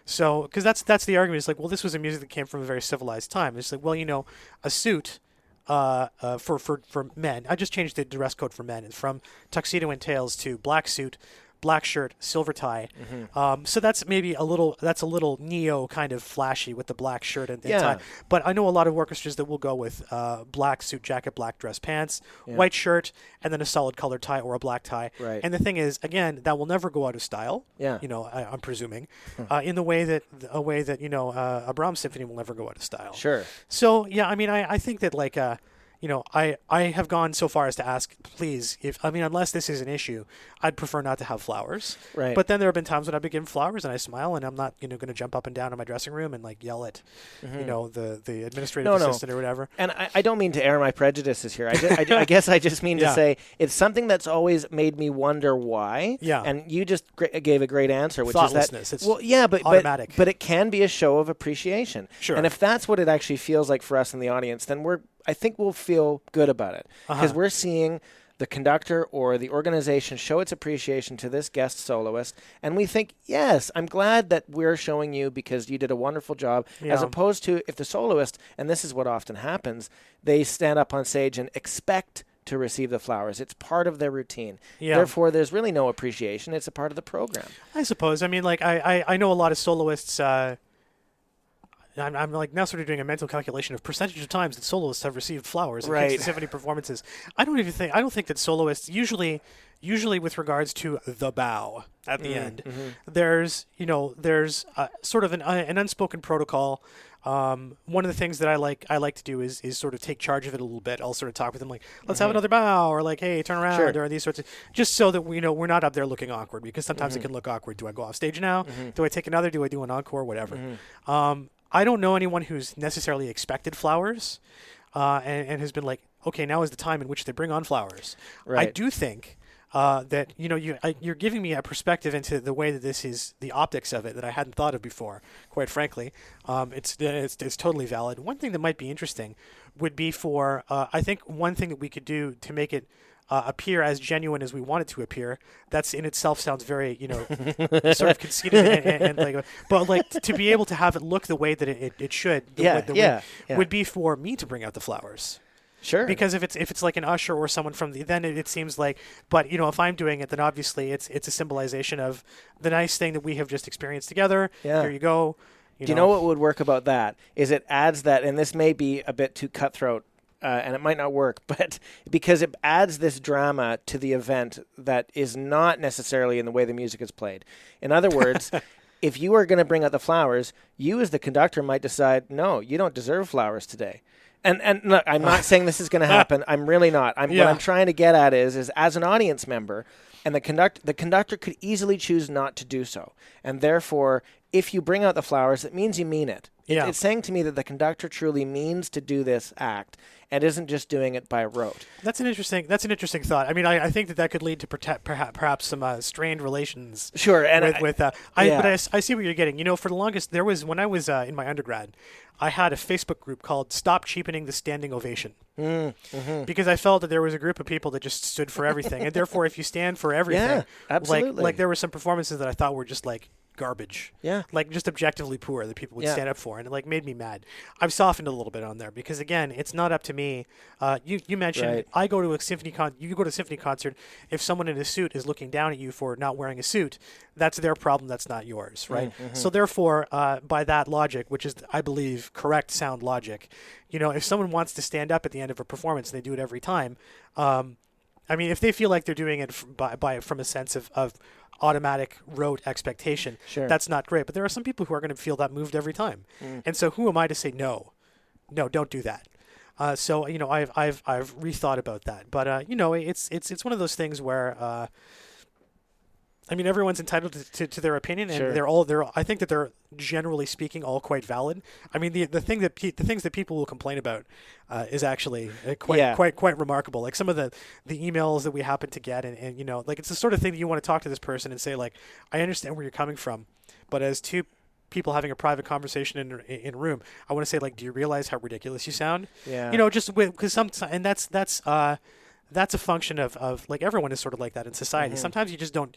So, because that's the argument. It's this was a music that came from a very civilized time. It's a suit. For men, I just changed the dress code for men from tuxedo and tails to black suit, black shirt, silver tie. So that's maybe a little neo kind of flashy with the black shirt and tie. But I know a lot of orchestras that will go with black suit jacket, black dress pants, white shirt, and then a solid colored tie or a black tie. Right. And the thing is, again, that will never go out of style. Yeah. I'm presuming, in the way that a Brahms symphony will never go out of style. Sure. So I mean, I think that I have gone so far as to ask, please, unless this is an issue, I'd prefer not to have flowers. Right. But then there have been times when I've been given flowers and I smile and I'm not, going to jump up and down in my dressing room and like yell at, the administrative assistant or whatever. And I don't mean to air my prejudices here. I guess I just mean to say it's something that's always made me wonder why. Yeah. And you just gave a great answer, which is that. It's automatic. But it can be a show of appreciation. Sure. And if that's what it actually feels like for us in the audience, then I think we'll feel good about it because we're seeing the conductor or the organization show its appreciation to this guest soloist, and we think, yes, I'm glad that we're showing you because you did a wonderful job, as opposed to if the soloist, and this is what often happens, they stand up on stage and expect to receive the flowers. It's part of their routine. Yeah. Therefore, there's really no appreciation. It's a part of the program. I suppose. I mean, like, I know a lot of soloists. I'm like now sort of doing a mental calculation of percentage of times that soloists have received flowers in Kingston Symphony performances. I don't think that soloists usually with regards to the bow at the end, there's sort of an unspoken protocol. One of the things that I like to do is sort of take charge of it a little bit. I'll sort of talk with them like, let's have another bow, or like, hey, turn around, or these sorts of, just so that we're not up there looking awkward, because sometimes it can look awkward. Do I go off stage now? Do I take another? Do I do an encore? Whatever. I don't know anyone who's necessarily expected flowers and has been like, okay, now is the time in which they bring on flowers. Right. I do think that you're giving me a perspective into the way that this is, the optics of it, that I hadn't thought of before. Quite frankly, it's totally valid. One thing that might be interesting would be for I think one thing that we could do to make it appear as genuine as we want it to appear. That's in itself sounds very, sort of conceited and like, but like to be able to have it look the way that it should. Would be for me to bring out the flowers. Sure. Because if it's like an usher or someone from then it seems like, but if I'm doing it, then obviously it's a symbolization of the nice thing that we have just experienced together. Yeah. Here you go. Do you know what would work about that? Is it adds that, and this may be a bit too cutthroat. And it might not work, but because it adds this drama to the event that is not necessarily in the way the music is played. In other words, if you are going to bring out the flowers, you as the conductor might decide, no, you don't deserve flowers today. And look, I'm not saying this is going to happen. I'm really not. What I'm trying to get at is as an audience member, and the conductor could easily choose not to do so. And therefore, if you bring out the flowers, it means you mean it. Yeah. It's saying to me that the conductor truly means to do this act and isn't just doing it by rote. That's an interesting thought. I mean, I think that could lead to perhaps some strained relations. Sure, and but I see what you're getting. For the longest, there was when I was in my undergrad, I had a Facebook group called "Stop Cheapening the Standing Ovation," because I felt that there was a group of people that just stood for everything, and therefore, if you stand for everything, absolutely. like there were some performances that I thought were just like garbage, yeah, like just objectively poor that people would stand up for, and it like made me mad. I've softened a little bit on there because again, it's not up to me. You mentioned I go to a symphony you go to a symphony concert. If someone in a suit is looking down at you for not wearing a suit, that's their problem. That's not yours, right? So therefore, by that logic, which is I believe correct sound logic, if someone wants to stand up at the end of a performance, and they do it every time. I mean, if they feel like they're doing it from a sense of automatic rote expectation, that's not great. But there are some people who are going to feel that moved every time, and so who am I to say no, don't do that? So I've rethought about that, but it's one of those things where I mean everyone's entitled to their opinion, and I think that they're generally speaking all quite valid. I mean the things that people will complain about is actually quite remarkable. Like some of the emails that we happen to get, and like it's the sort of thing that you want to talk to this person and say like, I understand where you're coming from, but as two people having a private conversation in a room, I want to say like, do you realize how ridiculous you sound? Yeah. Just because and that's a function of like everyone is sort of like that in society. Sometimes you just don't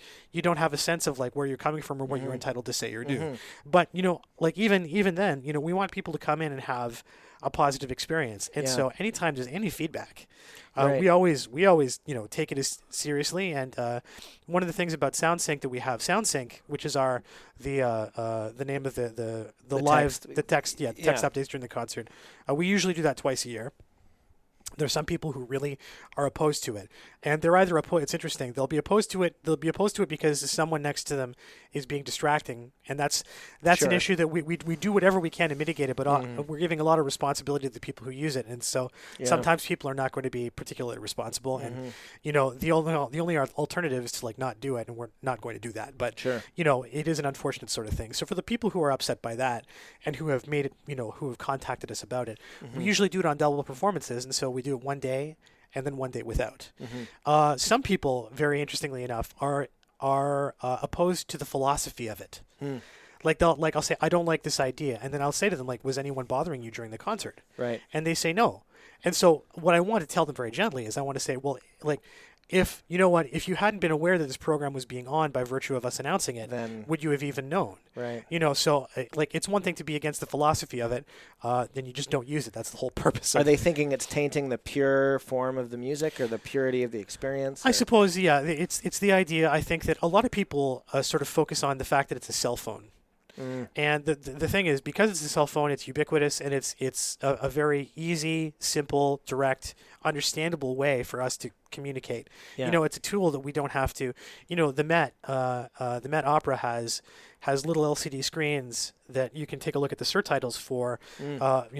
have a sense of like where you're coming from or what you're entitled to say or do. But like even then, we want people to come in and have a positive experience. And so anytime there's any feedback, we always take it as seriously. And one of the things about SoundSync that we have, SoundSync, which is the name of the live text updates during the concert. We usually do that twice a year. There's some people who really are opposed to it, and they're either it's interesting. They'll be opposed to it because someone next to them is being distracting And that's an issue that we do whatever we can to mitigate it, but we're giving a lot of responsibility to the people who use it. And so sometimes people are not going to be particularly responsible. And, the only alternative is to like not do it, and we're not going to do that. But, it is an unfortunate sort of thing. So for the people who are upset by that and who have made it, who have contacted us about it, we usually do it on double performances. And so we do it one day and then one day without. Some people, very interestingly enough, are opposed to the philosophy of it. I'll say, I don't like this idea. And then I'll say to them, like, was anyone bothering you during the concert? Right. And they say no. And so what I want to tell them very gently is I want to say, well, like, if you hadn't been aware that this program was being on by virtue of us announcing it, then would you have even known? Right. So like it's one thing to be against the philosophy of it, then you just don't use it. That's the whole purpose. Are they thinking it's tainting the pure form of the music or the purity of the experience? I suppose, yeah. It's the idea. I think that a lot of people sort of focus on the fact that it's a cell phone. And the thing is, because it's a cell phone, it's ubiquitous, and it's a very easy, simple, direct, understandable way for us to communicate. Yeah. It's a tool that we don't have to. The Met Opera has little LCD screens that you can take a look at the surtitles for,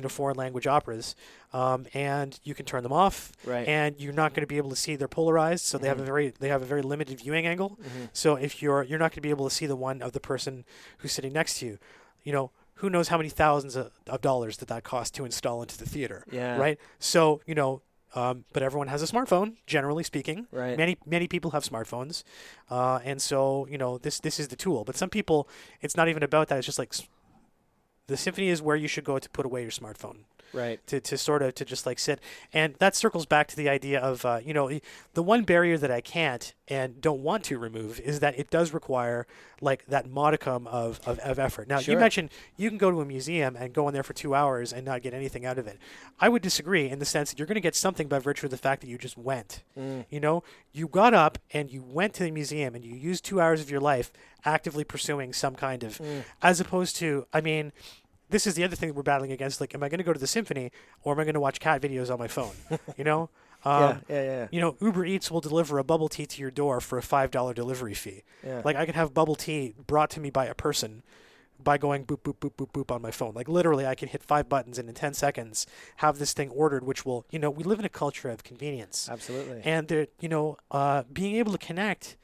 foreign language operas, and you can turn them off. Right. And you're not going to be able to see they're polarized, so they have a very limited viewing angle. So if you're not going to be able to see the one of the person who's sitting next to you, who knows how many thousands of dollars that costs to install into the theater. Yeah. Right. So but everyone has a smartphone, generally speaking. Right. Many people have smartphones, and so this is the tool. But some people, it's not even about that. It's just like the symphony is where you should go to put away your smartphone. Right. To just like sit. And that circles back to the idea of, the one barrier that I can't and don't want to remove is that it does require like that modicum of effort. Now, you mentioned you can go to a museum and go in there for 2 hours and not get anything out of it. I would disagree in the sense that you're going to get something by virtue of the fact that you just went. You got up and you went to the museum and you used 2 hours of your life actively pursuing some kind of, as opposed to, this is the other thing that we're battling against. Like, am I going to go to the symphony or am I going to watch cat videos on my phone? Uber Eats will deliver a bubble tea to your door for a $5 delivery fee. Yeah. Like, I could have bubble tea brought to me by a person by going boop, boop, boop, boop, boop on my phone. Like, literally, I can hit 5 buttons and in 10 seconds have this thing ordered, which will, we live in a culture of convenience. Absolutely. And, being able to connect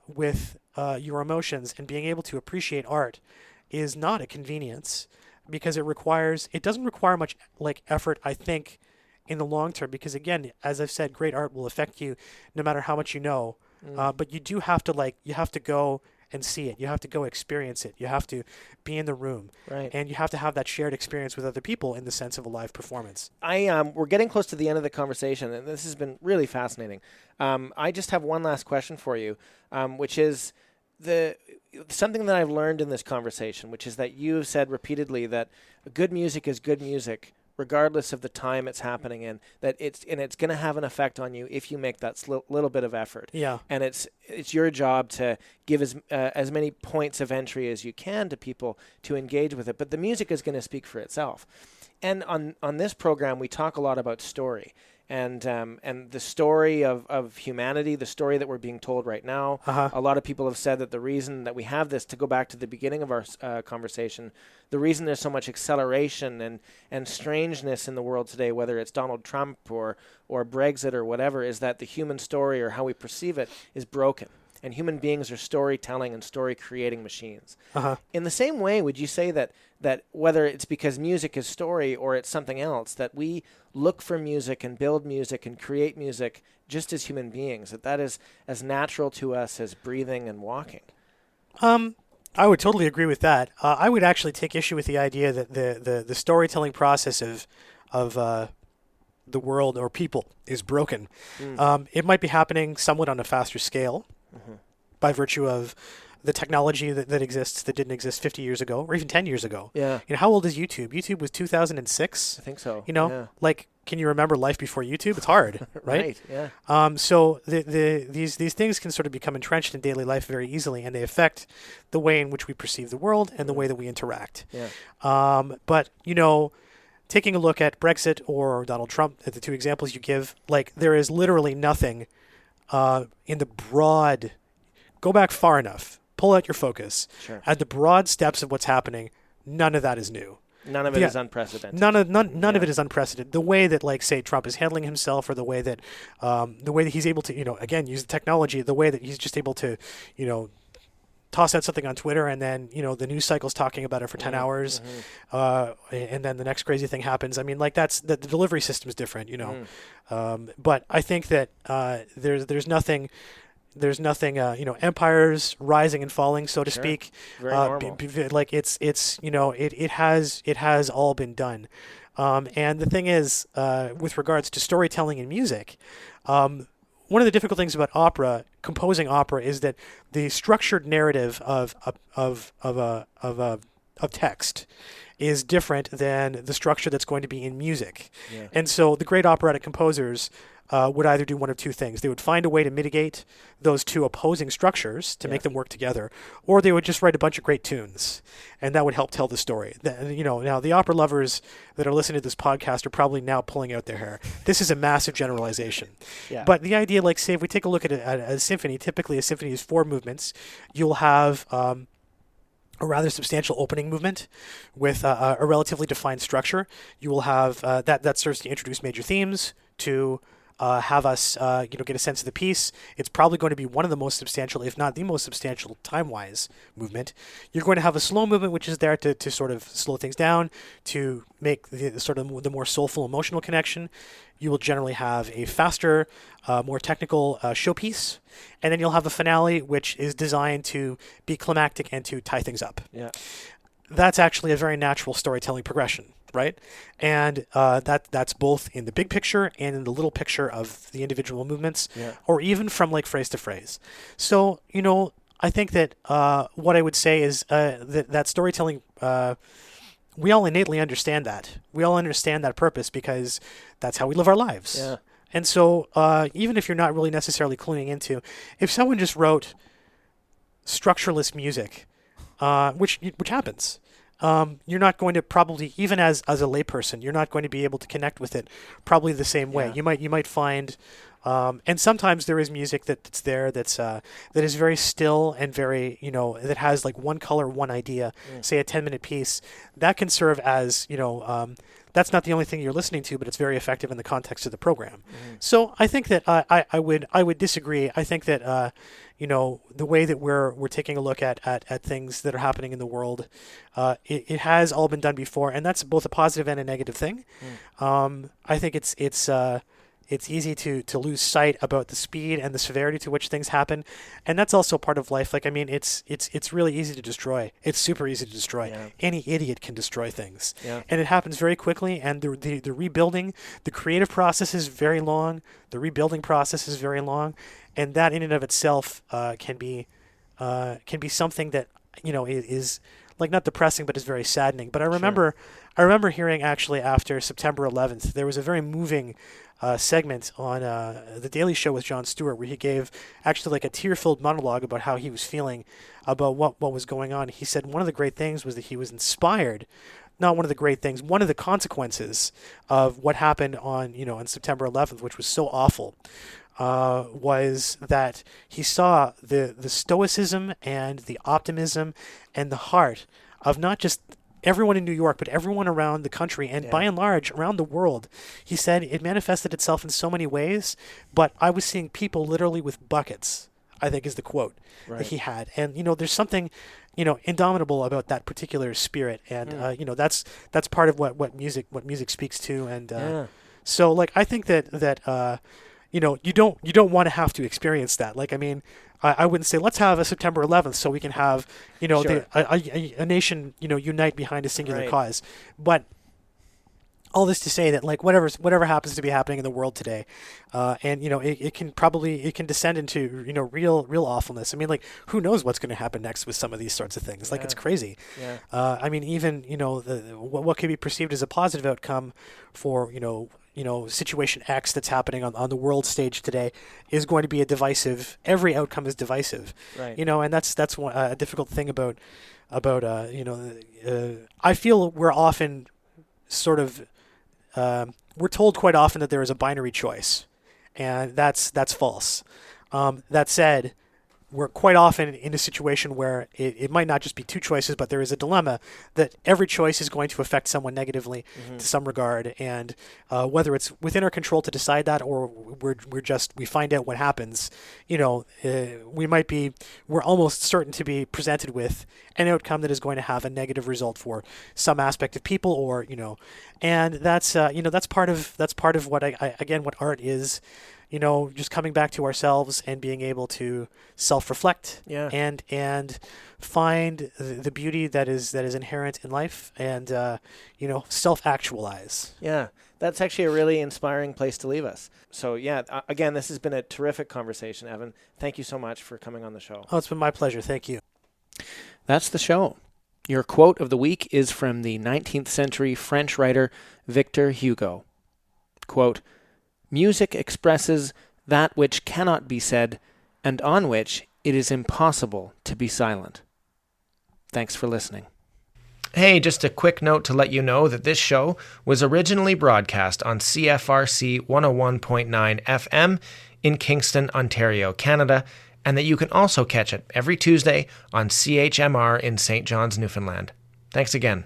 with your emotions and being able to appreciate art is not a convenience. Because it doesn't require much like effort, I think, in the long term. Because again, as I've said, great art will affect you no matter how much you know. But you do have to go and see it. You have to go experience it. You have to be in the room. Right. And you have to have that shared experience with other people in the sense of a live performance. We're getting close to the end of the conversation, and this has been really fascinating. I just have one last question for you, which is something that I've learned in this conversation, which is that you have said repeatedly that good music is good music, regardless of the time it's happening in. That it's going to have an effect on you if you make that little bit of effort. Yeah. And it's your job to give as many points of entry as you can to people to engage with it. But the music is going to speak for itself. And on this program, we talk a lot about story. And the story of humanity, the story that we're being told right now. A lot of people have said that the reason that we have this, to go back to the beginning of our conversation, the reason there's so much acceleration and strangeness in the world today, whether it's Donald Trump or Brexit or whatever, is that the human story or how we perceive it is broken. And human beings are storytelling and story-creating machines. In the same way, would you say that whether it's because music is story or it's something else, that we look for music and build music and create music just as human beings, that is as natural to us as breathing and walking? I would totally agree with that. I would actually take issue with the idea that the storytelling process of the world or people is broken. It might be happening somewhat on a faster scale. By virtue of the technology that exists that didn't exist 50 years ago or even 10 years ago. Yeah. How old is YouTube? YouTube was 2006. I think so. Like, can you remember life before YouTube? It's hard, right? Yeah. So these things can sort of become entrenched in daily life very easily, and they affect the way in which we perceive the world and the way that we interact. Yeah. But taking a look at Brexit or Donald Trump, the two examples you give, like, there is literally nothing in the broad, go back far enough, pull out your focus. Sure. At the broad steps of what's happening, none of that is new. None of it is unprecedented. None of it is unprecedented. The way that, like, say, Trump is handling himself, or the way that he's able to, again, use the technology, the way that he's just able to, toss out something on Twitter, and then, the news cycle's talking about it for 10 hours, and then the next crazy thing happens. I mean, like, the delivery system is different, but I think that there's nothing. There's nothing, empires rising and falling, so to speak. Very normal. Like it has all been done. And the thing is, with regards to storytelling and music, one of the difficult things about composing opera, is that the structured narrative of text is different than the structure that's going to be in music. Yeah. And so the great operatic composers would either do one of two things. They would find a way to mitigate those two opposing structures to make them work together, or they would just write a bunch of great tunes, and that would help tell the story. Now the opera lovers that are listening to this podcast are probably now pulling out their hair. This is a massive generalization. Yeah. But the idea, like, say, if we take a look at a symphony, typically a symphony is 4 movements. You'll have a rather substantial opening movement with a relatively defined structure. You will have that serves to introduce major themes, to have us get a sense of the piece. It's probably going to be one of the most substantial, if not the most substantial, time-wise movement. You're going to have a slow movement, which is there to sort of slow things down, to make the more soulful emotional connection. You will generally have a faster, more technical showpiece, and then you'll have a finale, which is designed to be climactic and to tie things up. Yeah. That's actually a very natural storytelling progression, right? And that's both in the big picture and in the little picture of the individual movements, or even from, like, phrase to phrase. So, I think that what I would say is that storytelling, we all innately understand that. We all understand that purpose because that's how we live our lives. Yeah. And so even if you're not really necessarily cluing into, if someone just wrote structureless music, which happens, you're not going to probably, even as a layperson, you're not going to be able to connect with it probably the same way. You might find, and sometimes there is music that's there that is very still and very, that has like one color, one idea, say a 10-minute piece that can serve as, that's not the only thing you're listening to, but it's very effective in the context of the program. So I think that I would disagree. I think that the way that we're taking a look at things that are happening in the world, it has all been done before, and that's both a positive and a negative thing. I think it's easy to lose sight about the speed and the severity to which things happen, and that's also part of life. Like, I mean, it's really easy to destroy. It's super easy to destroy. Yeah. Any idiot can destroy things, and it happens very quickly. And the rebuilding, the creative process is very long. The rebuilding process is very long, and that in and of itself can be something that is like not depressing, but is very saddening. But I remember hearing actually after September 11th, there was a very moving segment on The Daily Show with Jon Stewart, where he gave actually like a tear-filled monologue about how he was feeling about what was going on. He said one of the great things was that he was inspired. Not one of the great things, one of the consequences of what happened on September 11th, which was so awful, was that he saw the stoicism and the optimism and the heart of not just everyone in New York, but everyone around the country and by and large around the world. He said it manifested itself in so many ways, but I was seeing people literally with buckets, I think is the quote that he had. And, there's something, indomitable about that particular spirit. And, that's part of what music speaks to. And so, like, I think that you don't want to have to experience that. Like, I mean, I wouldn't say let's have a September 11th so we can have, a nation, unite behind a singular cause. But all this to say that, like, whatever happens to be happening in the world today, and it can descend into real awfulness. I mean, like, who knows what's going to happen next with some of these sorts of things? Like, it's crazy. I mean, even what could be perceived as a positive outcome for situation X that's happening on the world stage today is going to be a divisive. Every outcome is divisive, right? And that's one, a difficult thing about I feel we're often sort of we're told quite often that there is a binary choice, and that's false. That said, we're quite often in a situation where it might not just be two choices, but there is a dilemma that every choice is going to affect someone negatively to some regard. And whether it's within our control to decide that, or we find out what happens, we're almost certain to be presented with an outcome that is going to have a negative result for some aspect of people, or, and that's part of what what art is. Just coming back to ourselves and being able to self-reflect and find the beauty that is inherent in life, and self-actualize. Yeah, that's actually a really inspiring place to leave us. So again, this has been a terrific conversation, Evan. Thank you so much for coming on the show. Oh, it's been my pleasure. Thank you. That's the show. Your quote of the week is from the 19th century French writer Victor Hugo. Quote, "Music expresses that which cannot be said, and on which it is impossible to be silent." Thanks for listening. Hey, just a quick note to let you know that this show was originally broadcast on CFRC 101.9 FM in Kingston, Ontario, Canada, and that you can also catch it every Tuesday on CHMR in St. John's, Newfoundland. Thanks again.